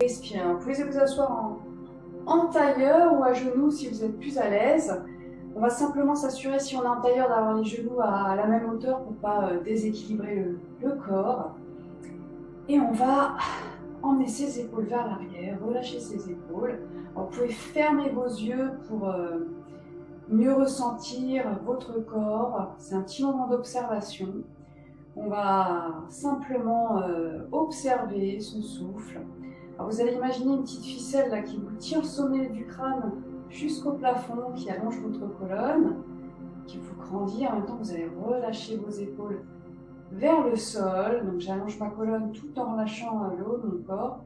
expirez. Vous pouvez vous asseoir en tailleur ou à genoux si vous êtes plus à l'aise. On va simplement s'assurer, si on est en tailleur, d'avoir les genoux à la même hauteur pour ne pas déséquilibrer le corps. Et on va emmener ses épaules vers l'arrière, relâcher ses épaules. Alors, vous pouvez fermer vos yeux pour mieux ressentir votre corps. C'est un petit moment d'observation. On va simplement observer son souffle. Alors, vous allez imaginer une petite ficelle là, qui vous tire le sommet du crâne jusqu'au plafond, qui allonge votre colonne, qui vous grandit. En même temps, vous allez relâcher vos épaules vers le sol. Donc, j'allonge ma colonne tout en relâchant le haut de mon corps.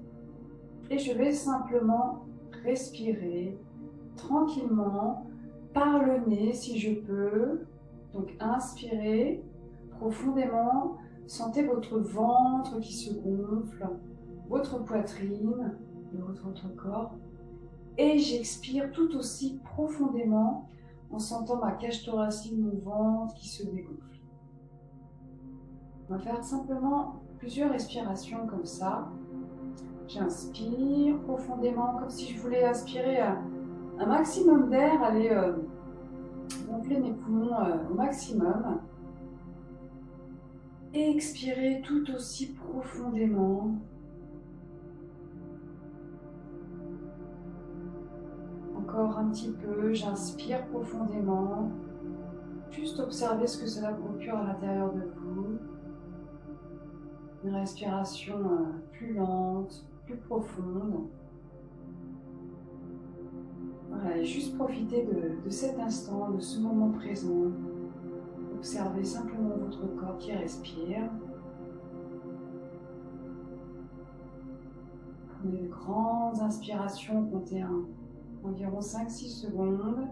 Et je vais simplement respirer tranquillement par le nez si je peux. Donc, inspirez profondément. Sentez votre ventre qui se gonfle, votre poitrine, le haut de votre corps. Et j'expire tout aussi profondément en sentant ma cage thoracique, mon ventre qui se dégonfle. On va faire simplement plusieurs respirations comme ça. J'inspire profondément, comme si je voulais aspirer un maximum d'air, aller gonfler mes poumons au maximum. Et expirer tout aussi profondément. Encore un petit peu, j'inspire profondément. Juste observer ce que cela procure à l'intérieur de vous. Une respiration plus lente, plus profonde. Voilà, et juste profiter de cet instant, de ce moment présent. Observez simplement votre corps qui respire. Prenez de grandes inspirations, comptez environ 5-6 secondes.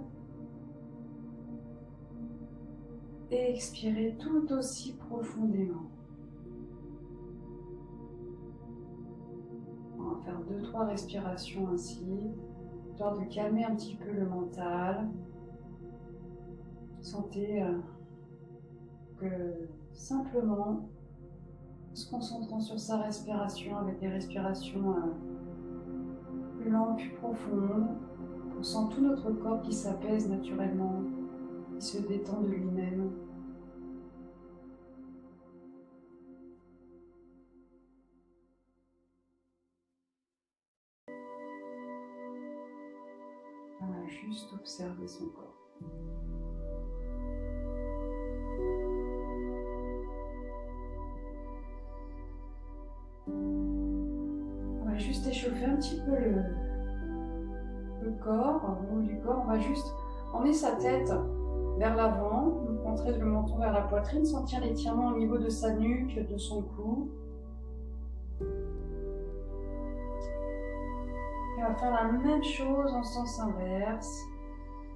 Et expirez tout aussi profondément. On va faire 2-3 respirations ainsi, histoire de calmer un petit peu le mental. Sentez que simplement, se concentrant sur sa respiration avec des respirations plus lentes, plus profondes, on sent tout notre corps qui s'apaise naturellement, qui se détend de lui-même. Voilà, juste observer son corps. On va juste échauffer un petit peu le corps, au haut du corps. On va juste emmener sa tête vers l'avant, rentrer le menton vers la poitrine, sentir l'étirement au niveau de sa nuque, de son cou. Et on va faire la même chose en sens inverse.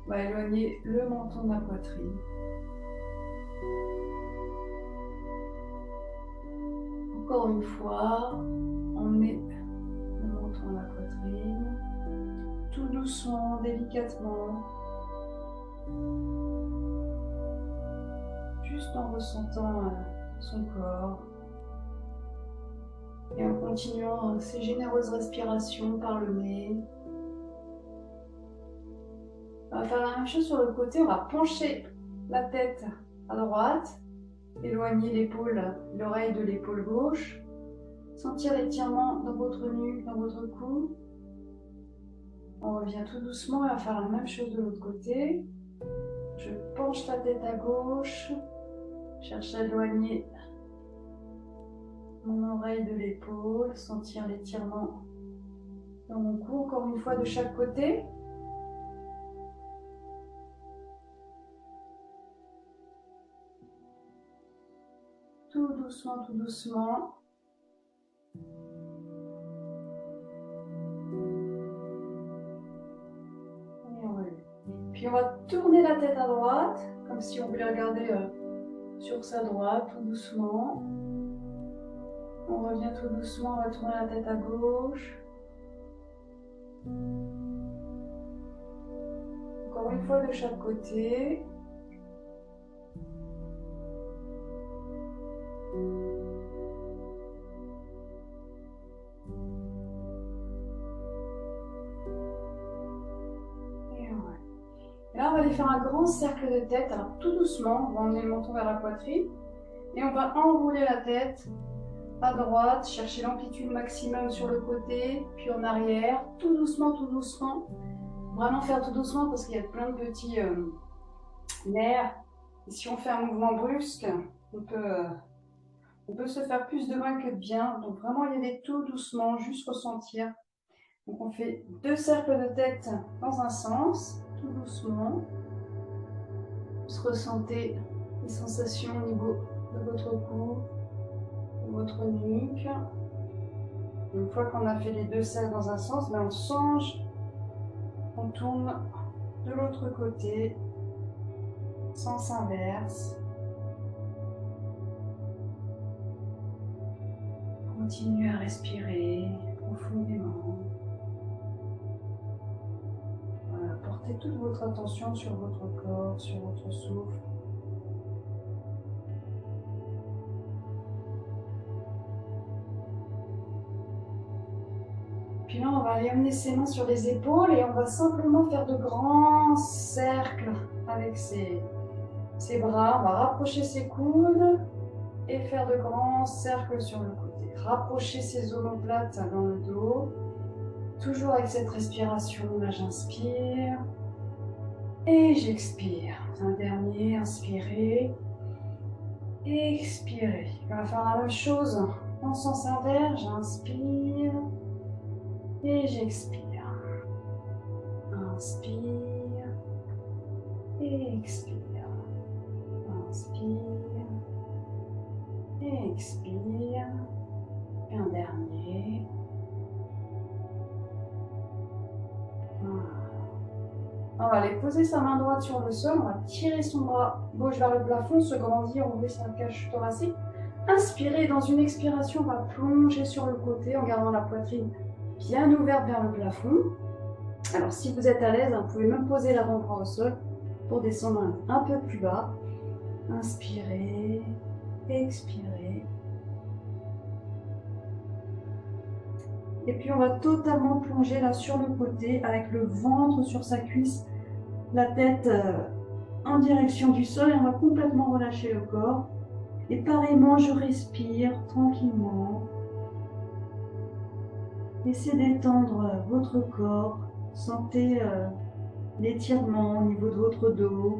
On va éloigner le menton de la poitrine. Encore une fois, emmenez le menton de la poitrine. Tout doucement, délicatement. Juste en ressentant son corps. Et en continuant ces généreuses respirations par le nez. On va faire la même chose sur le côté. On va pencher la tête à droite. Éloigner l'épaule, l'oreille de l'épaule gauche. Sentir l'étirement dans votre nuque, dans votre cou. On revient tout doucement et on va faire la même chose de l'autre côté. Je penche la tête à gauche. Cherche à éloigner mon oreille de l'épaule. Sentir l'étirement dans mon cou. Encore une fois de chaque côté. Tout doucement, tout doucement. Et on relève. Puis on va tourner la tête à droite, comme si on voulait regarder sur sa droite, tout doucement. On revient tout doucement, on va tourner la tête à gauche. Encore une fois de chaque côté. aller faire un grand cercle de tête. Alors tout doucement, on va emmener le menton vers la poitrine et on va enrouler la tête à droite, chercher l'amplitude maximum sur le côté, puis en arrière, tout doucement, tout doucement. Vraiment faire tout doucement parce qu'il y a plein de petits nerfs. Et si on fait un mouvement brusque, on peut se faire plus de mal que de bien. Donc vraiment y aller tout doucement, juste ressentir. Donc on fait 2 cercles de tête dans un sens, tout doucement. Juste ressentez les sensations au niveau de votre cou, de votre nuque. Une fois qu'on a fait les 2 cercles dans un sens, on change, on tourne de l'autre côté, sens inverse. Continuez à respirer profondément. Voilà, portez toute votre attention sur votre corps, sur votre souffle. Puis là, on va aller amener ses mains sur les épaules et on va simplement faire de grands cercles avec ses bras. On va rapprocher ses coudes et faire de grands cercles sur le côté. Rapprocher ses omoplates dans le dos. Toujours avec cette respiration. Là, j'inspire et j'expire. Un dernier, inspirez, expirez. On va faire la même chose en sens inverse. J'inspire et j'expire. Inspire et expire. Inspire et expire. Et un dernier. Voilà. On va aller poser sa main droite sur le sol. On va tirer son bras gauche vers le plafond, se grandir, ouvrir sa cage thoracique. Inspirez. Dans une expiration, on va plonger sur le côté en gardant la poitrine bien ouverte vers le plafond. Alors si vous êtes à l'aise, vous pouvez même poser l'avant-bras au sol pour descendre un peu plus bas. Inspirez, expirez. Et puis on va totalement plonger là sur le côté avec le ventre sur sa cuisse, la tête en direction du sol et on va complètement relâcher le corps. Et pareillement, je respire tranquillement. Laissez détendre votre corps. Sentez l'étirement au niveau de votre dos.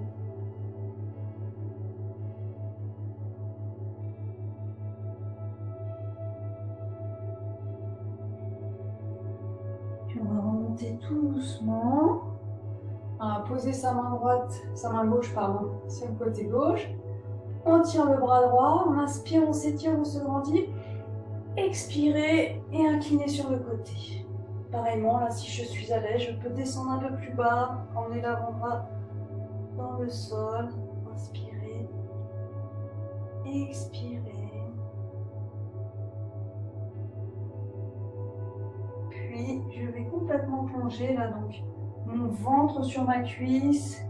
Puis on va remonter tout doucement. On va poser sa main droite, sa main gauche, pardon, sur le côté gauche. On tire le bras droit, on inspire, on s'étire, on se grandit. Expirez et inclinez sur le côté. Pareillement, là, si je suis à l'aise, je peux descendre un peu plus bas, emmener l'avant-bras dans le sol. Inspirez, expirez. Puis, je vais complètement plonger là, donc mon ventre sur ma cuisse,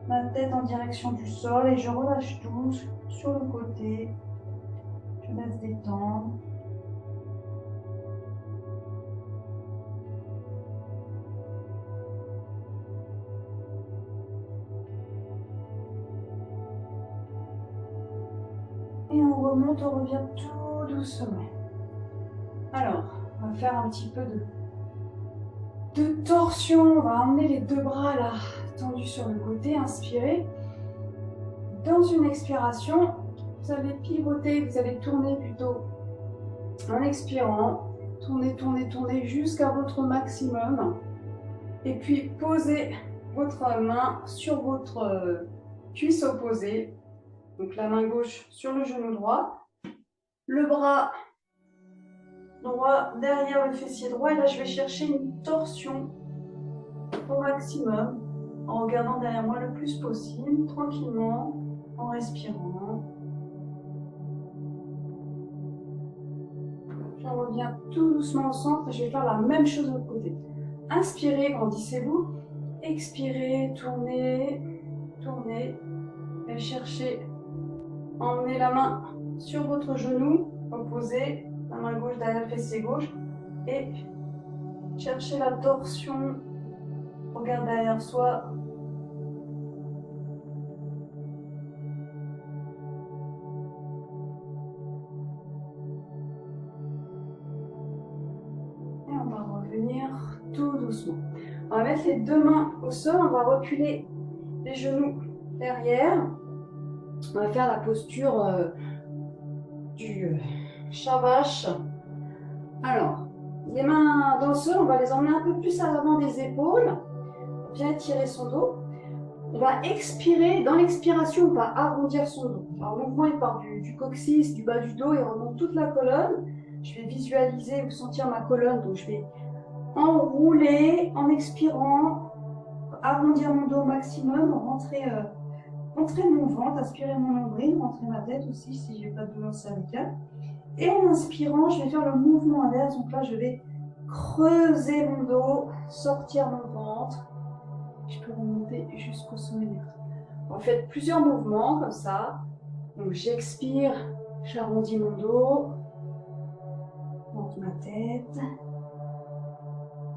ma tête en direction du sol et je relâche tout sur le côté. Je laisse détendre. Et on remonte, on revient tout doucement. Alors, on va faire un petit peu de torsion. On va emmener les 2 bras là, tendus sur le côté. Inspirez. Dans une expiration, vous allez pivoter, vous allez tourner plutôt en expirant. Tournez, tournez, tournez jusqu'à votre maximum. Et puis, posez votre main sur votre cuisse opposée. Donc, la main gauche sur le genou droit. Le bras droit derrière le fessier droit. Et là, je vais chercher une torsion au maximum en regardant derrière moi le plus possible, tranquillement, en respirant. Je reviens tout doucement au centre et je vais faire la même chose de l'autre côté. Inspirez, grandissez-vous. Expirez, tournez, tournez. Et cherchez, emmenez la main sur votre genou opposé, la main gauche derrière le fessier gauche. Et cherchez la torsion. Regarde derrière soi revenir tout doucement. On va mettre les deux mains au sol, on va reculer les genoux derrière. On va faire la posture du chat-vache. Alors, les mains dans le sol, on va les emmener un peu plus à l'avant des épaules. Bien étirer son dos. On va expirer. Dans l'expiration, on va arrondir son dos. Alors, le mouvement, il part du coccyx, du bas du dos, il remonte toute la colonne. Je vais visualiser ou sentir ma colonne, donc je vais enrouler en expirant, arrondir mon dos au maximum, rentrer mon ventre, aspirer mon nombril, rentrer ma tête aussi si je n'ai pas de douleur cervicale. Et en inspirant, je vais faire le mouvement inverse. Donc là, je vais creuser mon dos, sortir mon ventre. Je peux remonter jusqu'au sommet des bras. On fait plusieurs mouvements comme ça. Donc j'expire, j'arrondis mon dos, monte ma tête.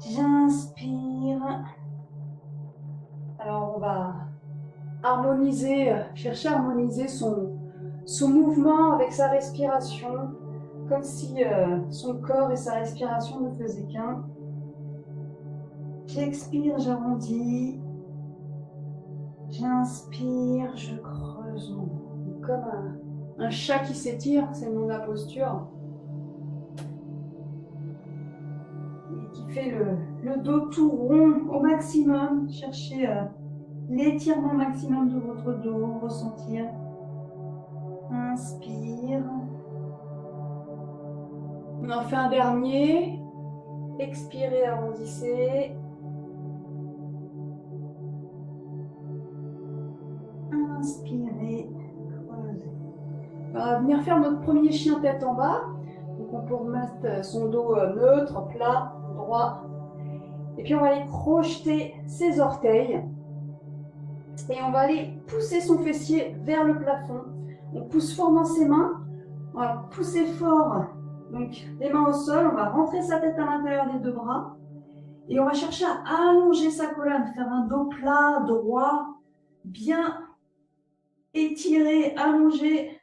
J'inspire. Alors on va harmoniser, chercher à harmoniser son mouvement avec sa respiration, comme si son corps et sa respiration ne faisaient qu'un. J'expire, j'arrondis. J'inspire, je creuse mon dos. Comme un chat qui s'étire, c'est mon la posture. Et qui fait le dos tout rond au maximum. Cherchez l'étirement maximum de votre dos, ressentir. Inspire. On en fait un dernier. Expirez, arrondissez. Inspirez, creusez. On va venir faire notre premier chien tête en bas. Donc on peut remettre son dos neutre, plat, droit. Et puis on va aller crocheter ses orteils. Et on va aller pousser son fessier vers le plafond. On pousse fort dans ses mains. On va pousser fort. Donc les mains au sol. On va rentrer sa tête à l'intérieur des deux bras. Et on va chercher à allonger sa colonne. Faire un dos plat, droit, bien étiré, allongé.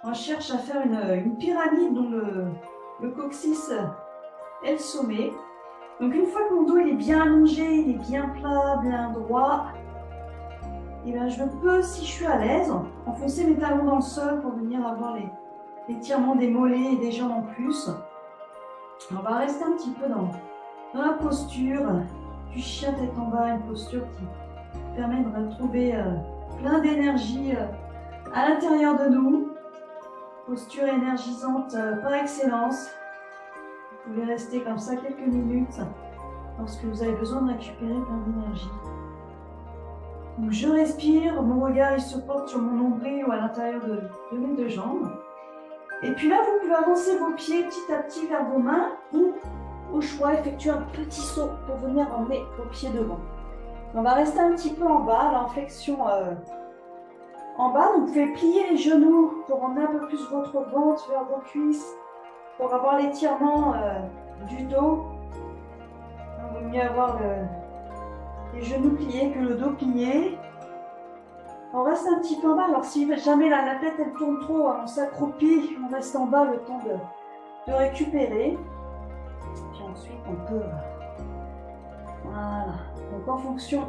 On cherche à faire une pyramide dont le coccyx est le sommet. Donc une fois que mon dos il est bien allongé, il est bien plat, bien droit, et bien je peux, si je suis à l'aise, enfoncer mes talons dans le sol pour venir avoir l'étirement des mollets et des jambes en plus. On va rester un petit peu dans la posture du chien tête en bas, une posture qui permet de retrouver plein d'énergie à l'intérieur de nous. Posture énergisante par excellence. Vous pouvez rester comme ça quelques minutes lorsque vous avez besoin de récupérer plein d'énergie. Donc je respire, mon regard il se porte sur mon nombril ou à l'intérieur de mes deux jambes. Et puis là, vous pouvez avancer vos pieds petit à petit vers vos mains ou au choix effectuer un petit saut pour venir emmener vos pieds devant. On va rester un petit peu en bas, là en flexion en bas. Donc vous pouvez plier les genoux pour emmener un peu plus votre ventre vers vos cuisses, pour avoir l'étirement du dos. Il vaut mieux avoir les genoux pliés que le dos plié. On reste un petit peu en bas. Alors si jamais la tête elle tourne trop, on s'accroupit, on reste en bas le temps de récupérer. Puis ensuite on peut... Voilà. Donc en fonction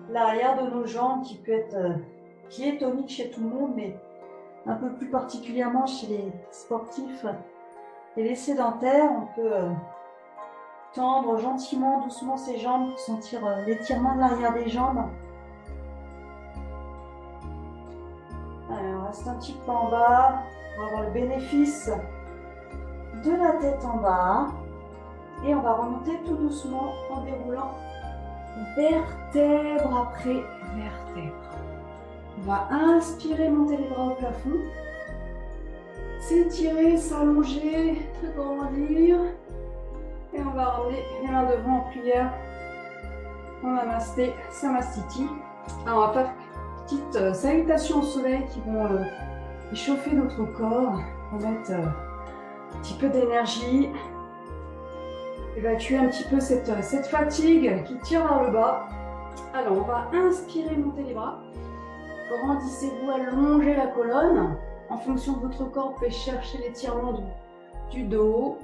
de l'arrière de nos jambes qui est tonique chez tout le monde, mais un peu plus particulièrement chez les sportifs et les sédentaires, on peut tendre gentiment, doucement ses jambes pour sentir l'étirement de l'arrière des jambes. Alors, on reste un petit peu en bas, on va avoir le bénéfice de la tête en bas. Et on va remonter tout doucement en déroulant vertèbre après vertèbre. On va inspirer, monter les bras au plafond. S'étirer, s'allonger, se grandir. Et on va ramener les mains devant en prière. En Namasté, Samastiti. Alors on va faire une petite salutation au soleil qui vont échauffer notre corps. On va mettre un petit peu d'énergie. Évacuer un petit peu cette fatigue qui tire vers le bas. Alors, on va inspirer, monter les bras. Grandissez-vous, allongez la colonne. En fonction de votre corps, vous pouvez chercher l'étirement du dos.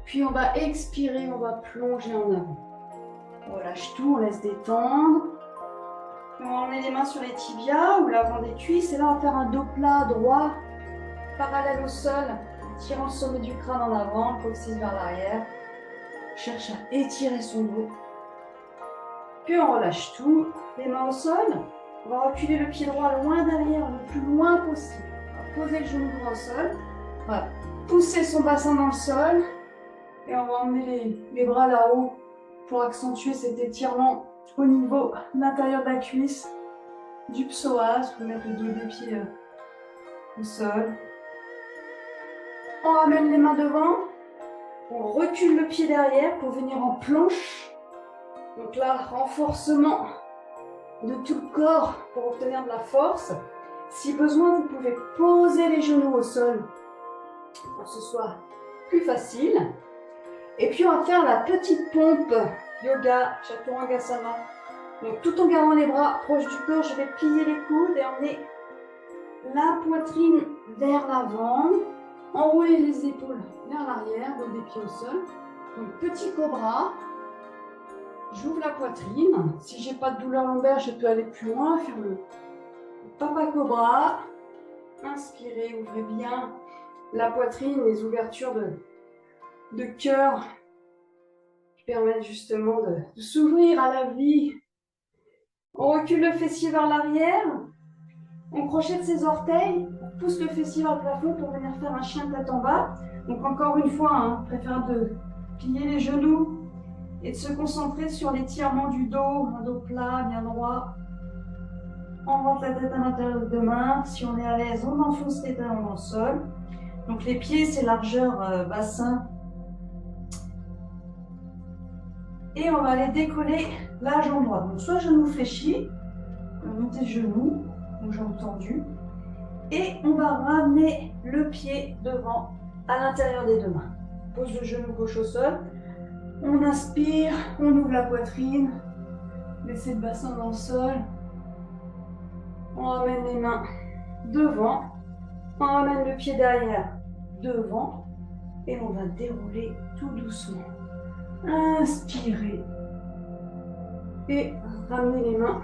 Puis on va expirer, on va plonger en avant. On relâche tout, on laisse détendre. Puis on va emmener les mains sur les tibias ou l'avant des cuisses. Et là, on va faire un dos plat, droit, parallèle au sol, en tirant le sommet du crâne en avant, le coccyx vers l'arrière. On cherche à étirer son dos. Puis on relâche tout, les mains au sol. On va reculer le pied droit loin derrière, le plus loin possible. On va poser le genou droit au sol. On va pousser son bassin dans le sol. Et on va emmener les bras là-haut pour accentuer cet étirement au niveau de l'intérieur de la cuisse, du psoas. Vous pouvez mettre le dos des pieds au sol. On ramène les mains devant. On recule le pied derrière pour venir en planche. Donc là, renforcement de tout le corps pour obtenir de la force. Si besoin, vous pouvez poser les genoux au sol pour que ce soit plus facile. Et puis on va faire la petite pompe yoga, Chaturanga-sama. Donc tout en gardant les bras proches du corps, je vais plier les coudes et emmener la poitrine vers l'avant. Enrouler les épaules vers l'arrière, dos des pieds au sol. Donc petit cobra. J'ouvre la poitrine. Si j'ai pas de douleur lombaire, je peux aller plus loin, faire le papa cobra. Inspirez, ouvrez bien la poitrine, les ouvertures de cœur qui permettent justement de s'ouvrir à la vie. On recule le fessier vers l'arrière. On crochette ses orteils, on pousse le fessier vers le plafond pour venir faire un chien tête en bas. Donc encore une fois, préfère de plier les genoux et de se concentrer sur l'étirement du dos, un dos plat, bien droit. On rentre la tête à l'intérieur des deux mains. Si on est à l'aise, on enfonce les talons dans le sol. Donc les pieds, c'est largeur bassin. Et on va aller décoller la jambe droite. Donc soit genou fléchi, on va monter le genou, ou jambe tendue. Et on va ramener le pied devant à l'intérieur des deux mains. Pose le genou gauche au sol. On inspire, on ouvre la poitrine. Laissez le bassin dans le sol. On ramène les mains devant. On ramène le pied derrière devant. Et on va dérouler tout doucement. Inspirez. Et ramenez les mains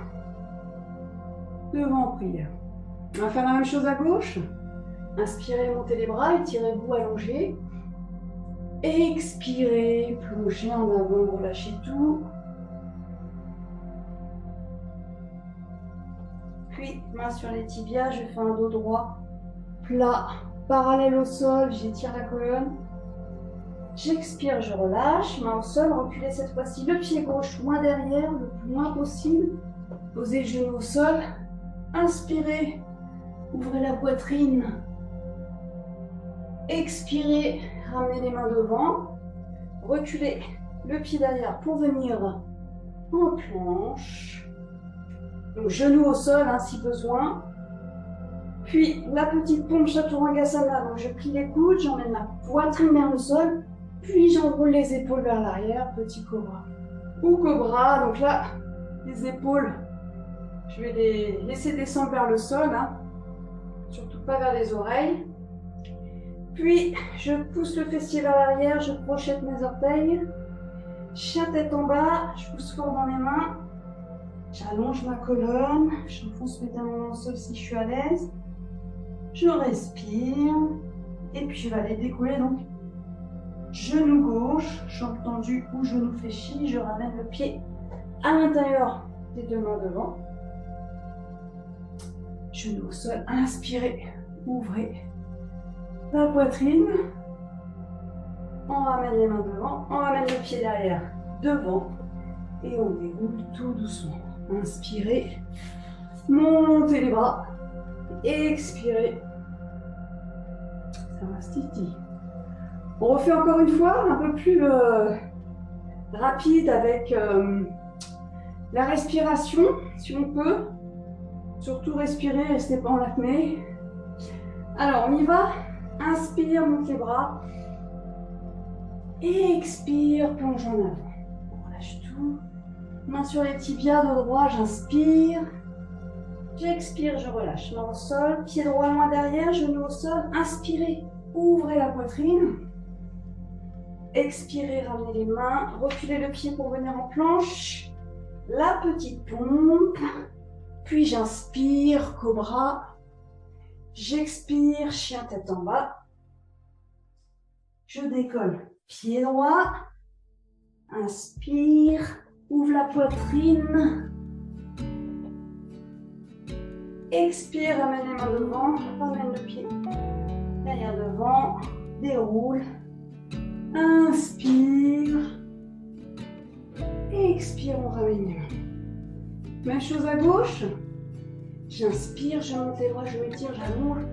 devant en prière. On va faire la même chose à gauche. Inspirez, montez les bras, étirez-vous, allongez. Expirez, plongez en avant, relâchez tout. Puis, main sur les tibias, je fais un dos droit, plat, parallèle au sol, j'étire la colonne. J'expire, je relâche, main au sol, reculez cette fois-ci le pied gauche loin derrière, le plus loin possible. Posez le genou au sol, inspirez, ouvrez la poitrine. Expirez, ramenez les mains devant, reculez le pied derrière pour venir en planche. Donc genou au sol si besoin. Puis la petite pompe Chaturanga-sama. Donc je plie les coudes, j'emmène la poitrine vers le sol, puis j'enroule les épaules vers l'arrière, petit cobra. Ou cobra, donc là, les épaules, je vais les laisser descendre vers le sol, surtout pas vers les oreilles. Puis, je pousse le fessier vers l'arrière, je crochette mes orteils. Chien tête en bas, je pousse fort dans les mains. J'allonge ma colonne, j'enfonce mes talons dans le sol si je suis à l'aise. Je respire. Et puis, je vais aller décoller donc. Genou gauche, jambe tendue ou genou fléchi. Je ramène le pied à l'intérieur des deux mains devant. Genou au sol, inspirez, ouvrez la poitrine, on ramène les mains devant, on ramène le pied derrière, devant, et on déroule tout doucement. Inspirez, montez les bras, expirez, ça reste. On refait encore une fois, un peu plus rapide avec la respiration, si on peut. Surtout respirer, restez pas en apnée. Alors on y va. Inspire, monte les bras. Expire, plonge en avant. On relâche tout. Main sur les tibias, dos droit, j'inspire. J'expire, je relâche. Main au sol, pied droit loin derrière, genou au sol. Inspirez, ouvrez la poitrine. Expirez, ramenez les mains, reculez le pied pour venir en planche. La petite pompe. Puis j'inspire, cobra. J'expire, chien tête en bas. Je décolle, pied droit. Inspire, ouvre la poitrine. Expire, ramène les mains devant, ramène le pied derrière devant, déroule. Inspire. Expire, on ramène les mains. Même chose à gauche. J'inspire, je monte les bras, je m'étire, j'allonge.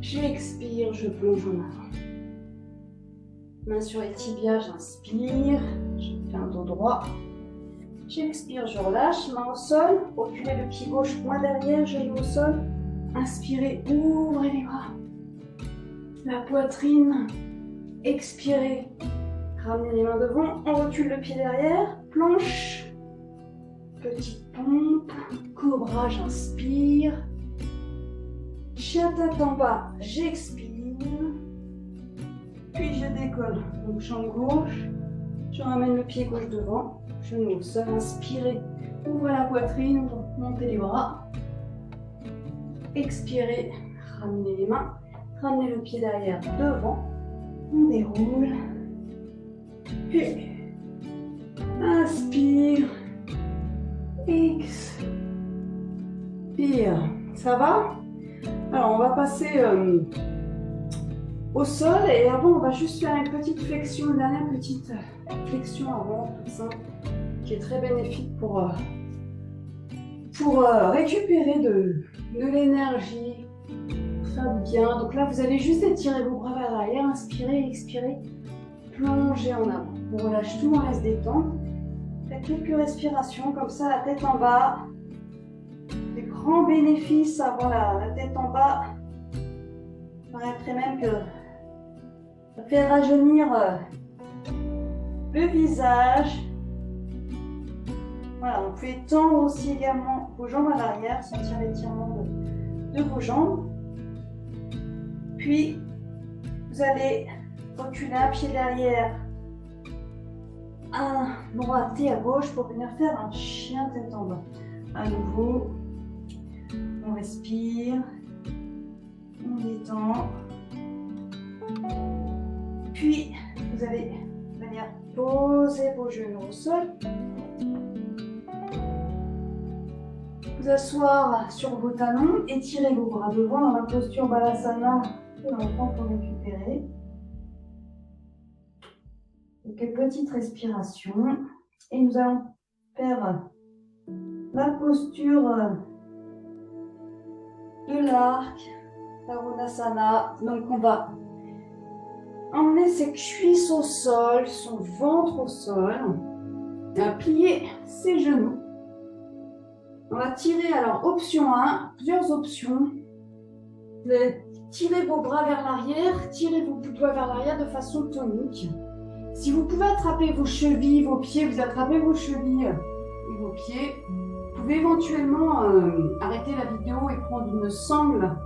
J'expire, je plonge en avant. Main sur les tibias, j'inspire. Je fais un dos droit. J'expire, je relâche. Main au sol. Reculez le pied gauche, point derrière, genou au sol. Inspirez, ouvrez les bras. La poitrine. Expirez. Ramenez les mains devant. On recule le pied derrière. Planche. Petite pompe. Cobra, j'inspire. Chien tête en bas, j'expire. Puis je décolle. Donc jambe gauche. Je ramène le pied gauche devant. Genou au sol. Inspirez. Ouvrez la poitrine. Montez les bras. Expirez. Ramenez les mains. Ramenez le pied derrière devant. On déroule. Puis inspire. Expire. Ça va? Alors on va passer au sol et avant on va juste faire une petite flexion, une dernière petite flexion avant, toute simple, qui est très bénéfique pour récupérer de l'énergie, pour faire du bien. Donc là vous allez juste étirer vos bras vers l'arrière, inspirez, expirez, plongez en avant. On relâche tout, on laisse détendre. Faites quelques respirations comme ça, la tête en bas. Des grands bénéfices à avoir la tête en bas. Il paraîtrait même que ça fait rajeunir le visage. Voilà, vous pouvez tendre aussi également vos jambes à l'arrière, sentir l'étirement de vos jambes. Puis, vous allez reculer un pied derrière, à droite et à gauche pour venir faire un chien tête en bas. À nouveau, on respire, on détend. Puis, vous allez venir poser vos genoux au sol. Vous asseoir sur vos talons, étirez vos bras devant dans la posture Balasana pour longtemps pour récupérer. Quelques petites respirations. Et nous allons faire la posture de l'arc, Varunasana. Donc on va emmener ses cuisses au sol, son ventre au sol. On va plier ses genoux. On va tirer, alors option 1, plusieurs options. Vous allez tirer vos bras vers l'arrière, tirez vos doigts vers l'arrière de façon tonique. Si vous pouvez attraper vos chevilles, vos pieds, vous attrapez vos chevilles et vos pieds. Vous pouvez éventuellement arrêter la vidéo et prendre une sangle,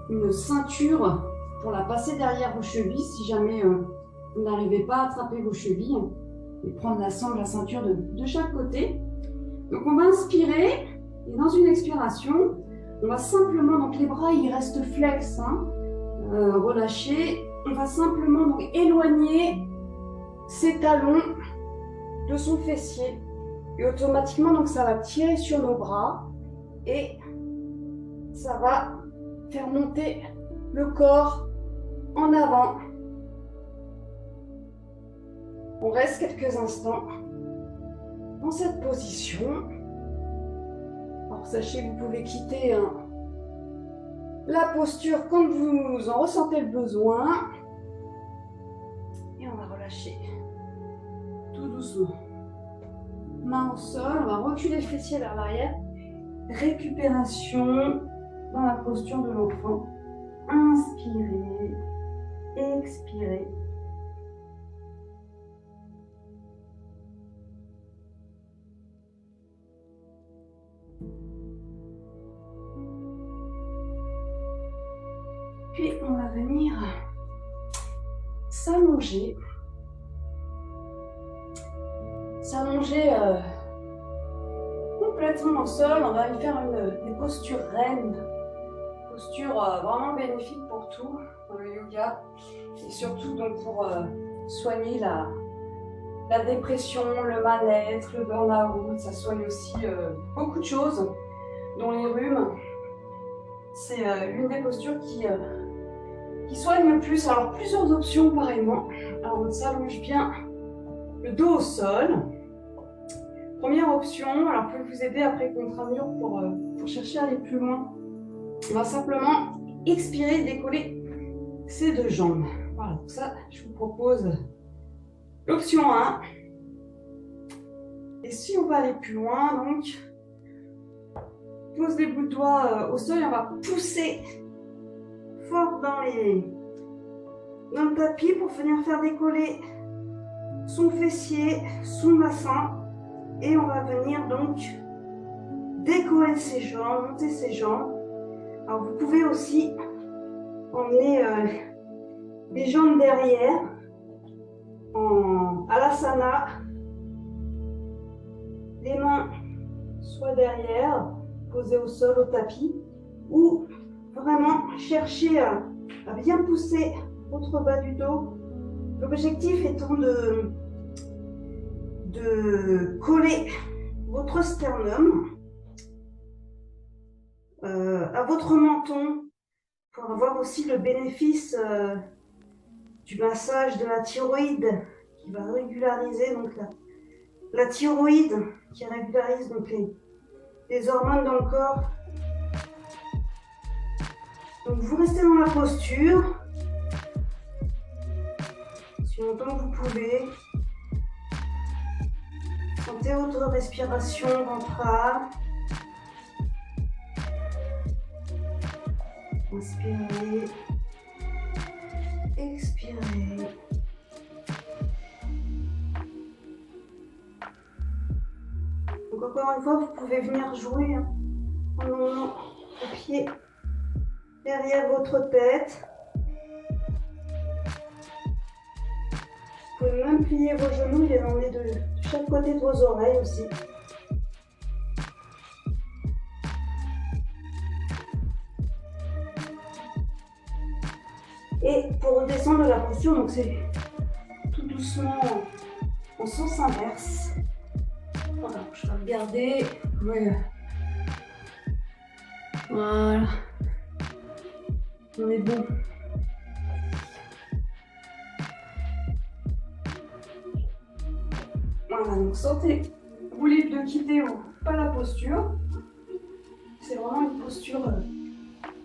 une ceinture pour la passer derrière vos chevilles si jamais vous n'arrivez pas à attraper vos chevilles. Et prendre la sangle, la ceinture de chaque côté. Donc on va inspirer et dans une expiration, on va simplement, donc les bras ils restent flex, hein, relâchés. On va simplement donc éloigner ses talons de son fessier et automatiquement donc ça va tirer sur nos bras et ça va faire monter le corps en avant. On reste quelques instants dans cette position. Alors sachez que vous pouvez quitter la posture quand vous en ressentez le besoin et on va relâcher tout doucement. Main au sol, on va reculer le fessier vers l'arrière. Récupération dans la posture de l'enfant. Inspirez, expirez. Puis on va venir s'allonger s'allonger complètement au sol. On va aller faire des postures reines. Posture vraiment bénéfique pour tout dans le yoga. Et surtout donc pour soigner la dépression, le mal-être, le burn-out. Ça soigne aussi beaucoup de choses, dont les rhumes. C'est une des postures qui soigne le plus. Alors plusieurs options pareillement. Alors on s'allonge bien le dos au sol. Première option, alors vous pouvez vous aider après contre un mur pour chercher à aller plus loin. On va simplement expirer, décoller ces deux jambes. Voilà, pour ça, je vous propose l'option 1. Et si on va aller plus loin, donc, pose les bouts de doigts au sol et on va pousser fort dans le tapis pour venir faire décoller son fessier, son bassin. Et on va venir donc décoller ses jambes, monter ses jambes. Alors vous pouvez aussi emmener les jambes derrière en alasana, les mains soit derrière, posées au sol, au tapis, ou vraiment chercher à bien pousser votre bas du dos. L'objectif étant de coller votre sternum à votre menton pour avoir aussi le bénéfice du massage de la thyroïde qui va régulariser donc la thyroïde qui régularise donc les hormones dans le corps. Donc vous restez dans la posture aussi longtemps que vous pouvez. Sentez votre respiration ventrale. Inspirez, expirez. Donc encore une fois, vous pouvez venir jouer en emmenant le pied derrière votre tête. Vous pouvez même plier vos genoux et les emmener de chaque côté de vos oreilles aussi. Et pour redescendre de la posture, donc c'est tout doucement en sens inverse. Voilà, je vais regarder. Ouais. Voilà. On est bon. Voilà, donc sentez-vous libre de quitter ou pas la posture. C'est vraiment une posture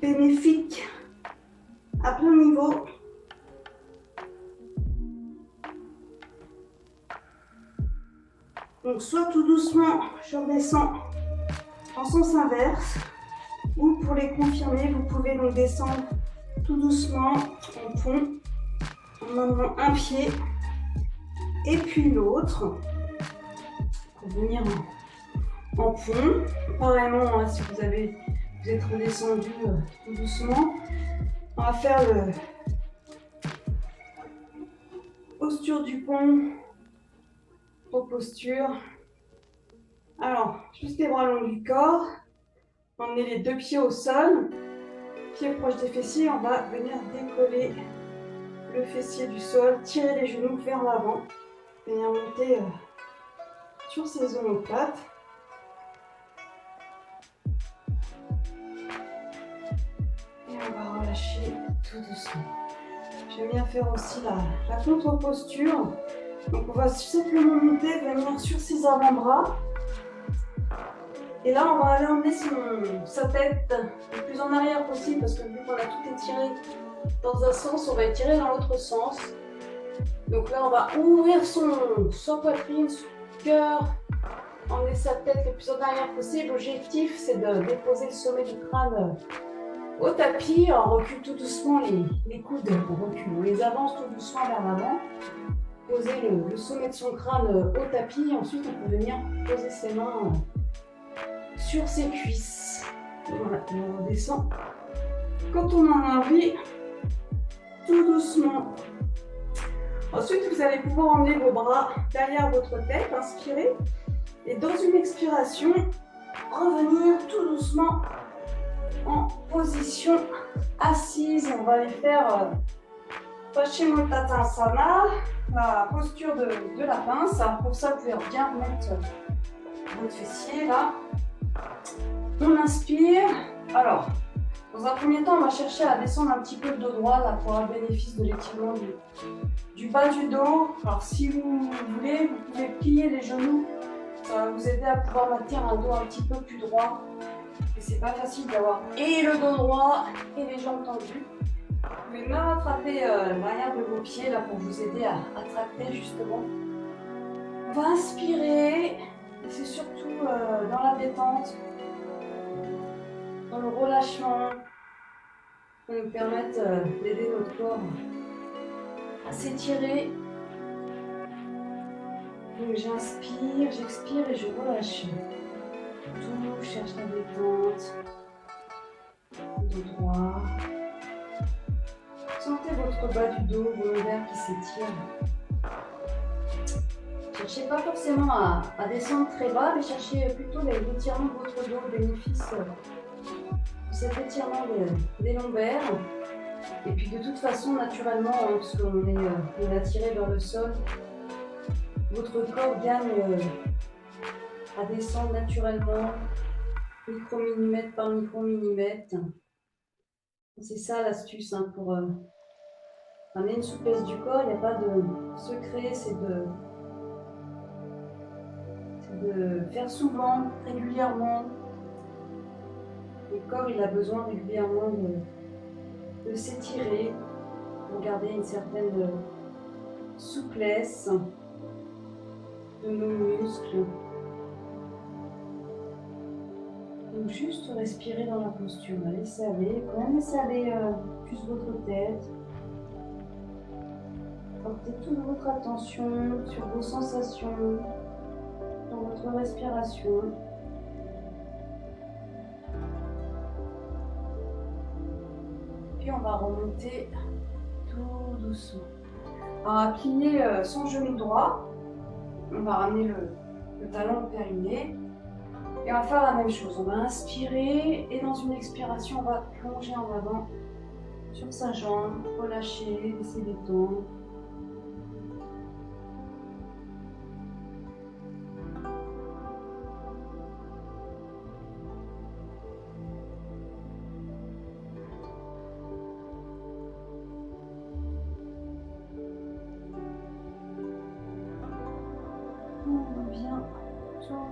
bénéfique à plein niveau. Donc soit tout doucement, je redescends en sens inverse, ou pour les confirmer, vous pouvez donc descendre tout doucement en pont, en amenant un pied et puis l'autre, pour venir en pont. Pareillement, hein, si vous êtes redescendu tout doucement, on va faire le posture du pont, posture. Alors, juste les bras longs du corps, emmenez les deux pieds au sol, pieds proches des fessiers, on va venir décoller le fessier du sol, tirer les genoux vers l'avant, venir monter sur ces omoplates. Et on va relâcher tout doucement. J'aime bien faire aussi la contre-posture. Donc on va simplement monter, venir sur ses avant-bras. Et là on va aller emmener sa tête le plus en arrière possible parce que vu qu'on a tout étiré dans un sens, on va étirer dans l'autre sens. Donc là on va ouvrir son poitrine, son cœur, emmener sa tête le plus en arrière possible. L'objectif c'est de déposer le sommet du crâne au tapis. On recule tout doucement les coudes, on les avance tout doucement vers l'avant. Poser le sommet de son crâne au tapis, et ensuite on peut venir poser ses mains sur ses cuisses. Voilà, et on redescend quand on en a envie, tout doucement. Ensuite, vous allez pouvoir emmener vos bras derrière votre tête, inspirez. Et dans une expiration, revenir tout doucement en position assise. On va aller faire Paschimottanasana, la posture de la pince. Pour ça, vous pouvez bien remettre votre fessier là. On inspire. Alors, dans un premier temps, on va chercher à descendre un petit peu le dos droit là, pour avoir le bénéfice de l'étirement du bas du dos. Alors, si vous voulez, vous pouvez plier les genoux. Ça va vous aider à pouvoir maintenir un dos un petit peu plus droit. Et c'est pas facile d'avoir et le dos droit et les jambes tendues. Vous pouvez même attraper l'arrière de vos pieds là pour vous aider à tracter justement. On va inspirer. Et c'est surtout dans la détente, dans le relâchement, qui va nous permettre d'aider notre corps à s'étirer. Donc j'inspire, j'expire et je relâche. Tout cherche la détente. Dos droit. Sentez votre bas du dos, vos lombaires qui s'étirent. Cherchez pas forcément à descendre très bas, mais cherchez plutôt l'étirement de votre dos, le bénéfice de cet étirement des lombaires. Et puis de toute façon, naturellement, parce qu'on est attiré vers le sol, votre corps gagne à descendre naturellement, micromillimètre par micromillimètre. C'est ça l'astuce pour amener une souplesse du corps. Il n'y a pas de secret, c'est de faire souvent, régulièrement. Le corps, il a besoin régulièrement de s'étirer pour garder une certaine souplesse de nos muscles. Donc juste respirer dans la posture, laissez aller, quand même laissez aller plus votre tête. Portez toute votre attention sur vos sensations, dans votre respiration. Puis on va remonter tout doucement. On va plier son genou droit. On va ramener le talon au périnée. Et on va faire la même chose. On va inspirer et dans une expiration, on va plonger en avant sur sa jambe, relâcher, laisser détendre.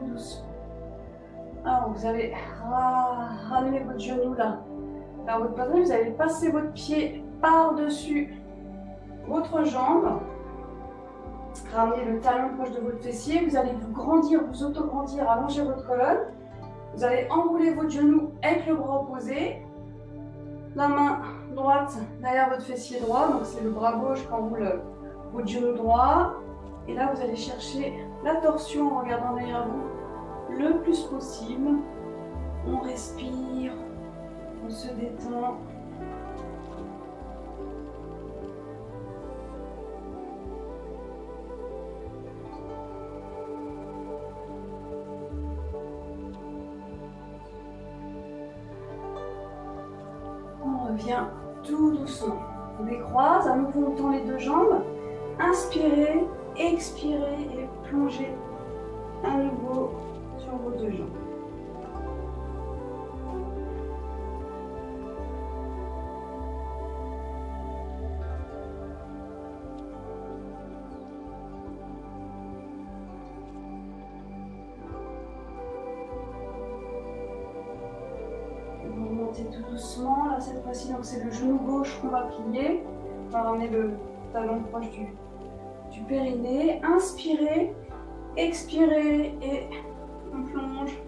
Doucement. Alors, vous allez ramener votre genou là vers votre poitrine. Vous allez passer votre pied par-dessus votre jambe. Ramenez le talon proche de votre fessier. Vous allez vous grandir, vous auto-grandir, allonger votre colonne. Vous allez enrouler votre genou avec le bras opposé. La main droite derrière votre fessier droit. Donc, c'est le bras gauche qui enroule votre genou droit. Et là, vous allez chercher la torsion en regardant derrière vous le plus possible. On respire, on se détend. On revient tout doucement. On décroise, à nouveau on tend les deux jambes. Inspirez, expirez et plongez à nouveau sur vos deux jambes. Vous remontez tout doucement. Là, cette fois-ci, donc c'est le genou gauche qu'on va plier. On va ramener le talon proche du périnée. Inspirez, expirez et on plonge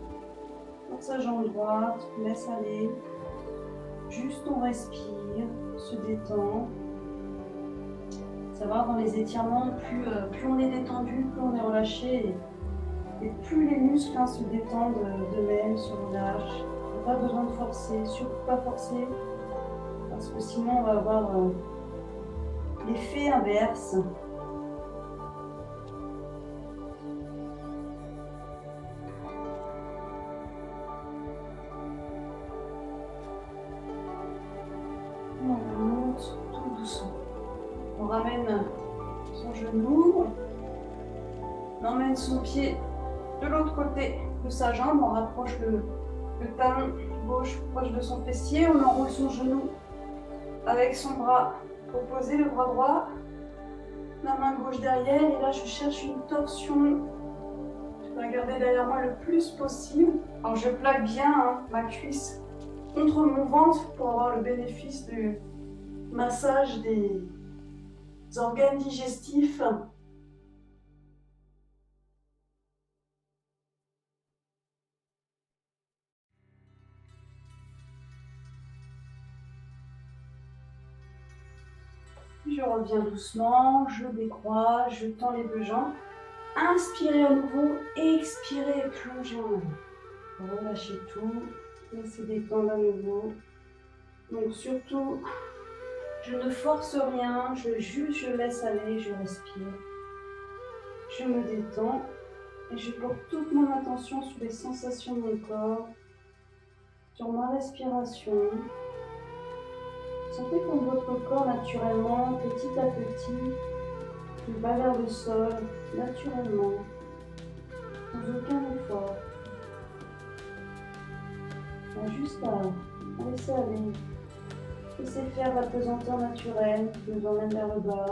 dans sa jambe droite, on laisse aller. Juste on respire, on se détend. Savoir dans les étirements, plus on est détendu, plus on est relâché et plus les muscles se détendent d'eux-mêmes, se relâchent. On n'a pas besoin de forcer, surtout pas forcer, parce que sinon on va avoir l'effet inverse. emmène son pied de l'autre côté de sa jambe, on rapproche le talon gauche proche de son fessier, on enroule son genou avec son bras opposé, le bras droit, la main gauche derrière, et là je cherche une torsion. Je vais garder derrière moi le plus possible. Alors je plaque bien ma cuisse contre mon ventre pour avoir le bénéfice du massage des organes digestifs. Je reviens doucement, je décrois, je tends les deux jambes. Inspirez à nouveau, expirez et plongez en avant. Relâchez tout, laissez détendre à nouveau. Donc surtout, je ne force rien, je laisse aller, je respire. Je me détends et je porte toute mon attention sur les sensations de mon corps, sur ma respiration. Sentez comme votre corps naturellement, petit à petit, il va vers le sol, naturellement, sans aucun effort. Il y a juste à laisser aller. Laissez faire la pesanteur naturelle qui nous emmène vers le bas.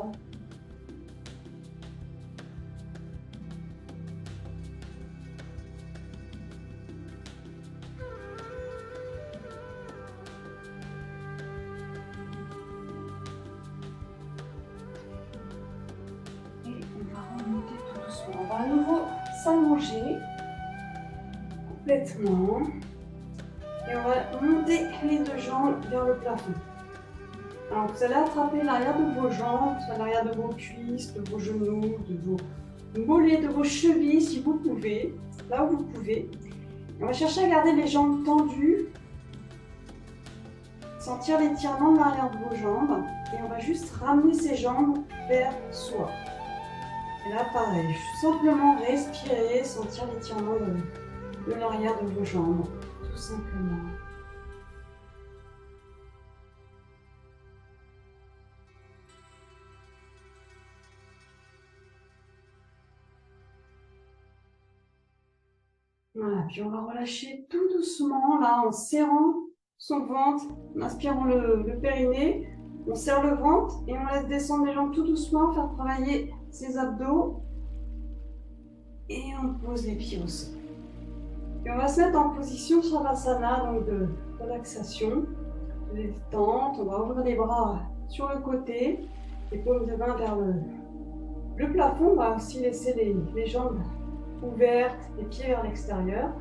On va à nouveau s'allonger complètement et on va monter les deux jambes vers le plafond. Alors vous allez attraper l'arrière de vos jambes, l'arrière de vos cuisses, de vos genoux, de vos mollets, de vos chevilles si vous pouvez, là où vous pouvez. Et on va chercher à garder les jambes tendues, sentir l'étirement de l'arrière de vos jambes et on va juste ramener ces jambes vers soi. Et là, pareil, simplement respirer, sentir l'étirement de l'arrière de vos jambes, tout simplement. Voilà, puis on va relâcher tout doucement, là, en serrant son ventre, en inspirant le périnée. On serre le ventre et on laisse descendre les jambes tout doucement, faire travailler ses abdos. Et on pose les pieds au sol. Et on va se mettre en position Shavasana, donc de relaxation, de détente. On va ouvrir les bras sur le côté, les paumes de main vers le plafond. On va aussi laisser les jambes ouvertes, les pieds vers l'extérieur.